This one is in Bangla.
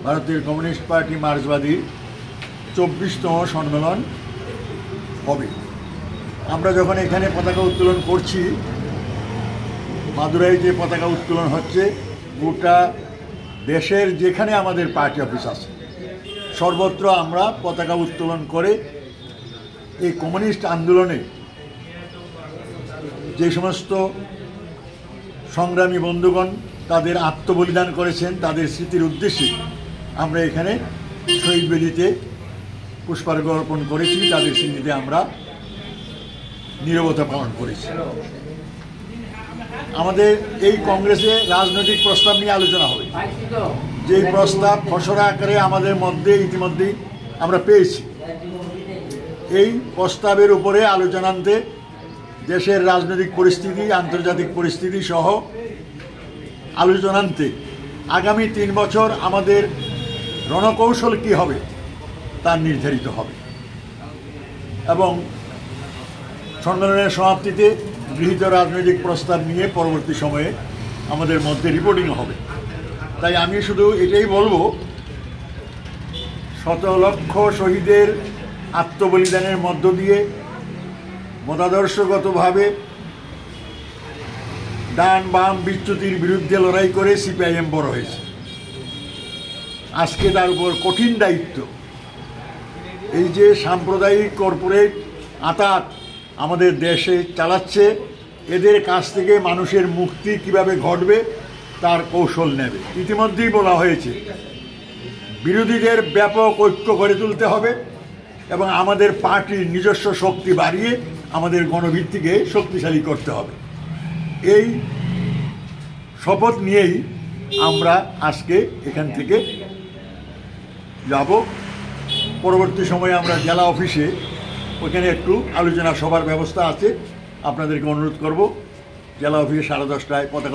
ভারতের কমিউনিস্ট পার্টি মার্ক্সবাদী 24তম সম্মেলন হবে। আমরা যখন এখানে পতাকা উত্তোলন করছি, মাদুরাই যে পতাকা উত্তোলন হচ্ছে, গোটা দেশের যেখানে আমাদের পার্টি অফিস আছে সর্বত্র আমরা পতাকা উত্তোলন করে এই কমিউনিস্ট আন্দোলনে যে সমস্ত সংগ্রামী বন্ধুগণ তাদের আত্মবলিদান করেছেন তাদের স্মৃতির উদ্দেশ্যে আমরা এখানে শহীদ বেদিতে পুষ্পার্ঘ্য অর্পণ করেছি, তাদের স্মৃতিতে আমরা নীরবতা পালন করেছি। আমাদের এই কংগ্রেসে রাজনৈতিক প্রস্তাব নিয়ে আলোচনা হবে, যেই প্রস্তাব খসড়া আকারে আমাদের মধ্যে ইতিমধ্যেই আমরা পেয়েছি। এই প্রস্তাবের উপরে আলোচনান্তে দেশের রাজনৈতিক পরিস্থিতি, আন্তর্জাতিক পরিস্থিতি সহ আলোচনান্তে আগামী 3 বছর আমাদের রণকৌশল কী হবে তা নির্ধারিত হবে এবং সম্মেলনের সমাপ্তিতে গৃহীত রাজনৈতিক প্রস্তাব নিয়ে পরবর্তী সময়ে আমাদের মধ্যে রিপোর্টিং হবে। তাই আমি শুধু এটাই বলবো, শত লক্ষ শহীদের আত্মবলিদানের মধ্য দিয়ে মতাদর্শগতভাবে ডান বাম বিচ্যুতির বিরুদ্ধে লড়াই করে সিপিআইএম বড় হয়েছে। আজকে তার উপর কঠিন দায়িত্ব, এই যে সাম্প্রদায়িক কর্পোরেট আঁতাত আমাদের দেশে চালাচ্ছে, এদের কাছ থেকে মানুষের মুক্তি কিভাবে ঘটবে তার কৌশল নেবে। ইতিমধ্যেই বলা হয়েছে বিরোধীদের ব্যাপক ঐক্য গড়ে তুলতে হবে এবং আমাদের পার্টির নিজস্ব শক্তি বাড়িয়ে আমাদের গণভিত্তিকে শক্তিশালী করতে হবে। এই শপথ নিয়েই আমরা আজকে এখান থেকে যাব। পরবর্তী সময়ে আমরা জেলা অফিসে ওখানে একটু আলোচনা সভার ব্যবস্থা আছে, আপনাদেরকে অনুরোধ করব জেলা অফিসে 10:30টায় পতাকা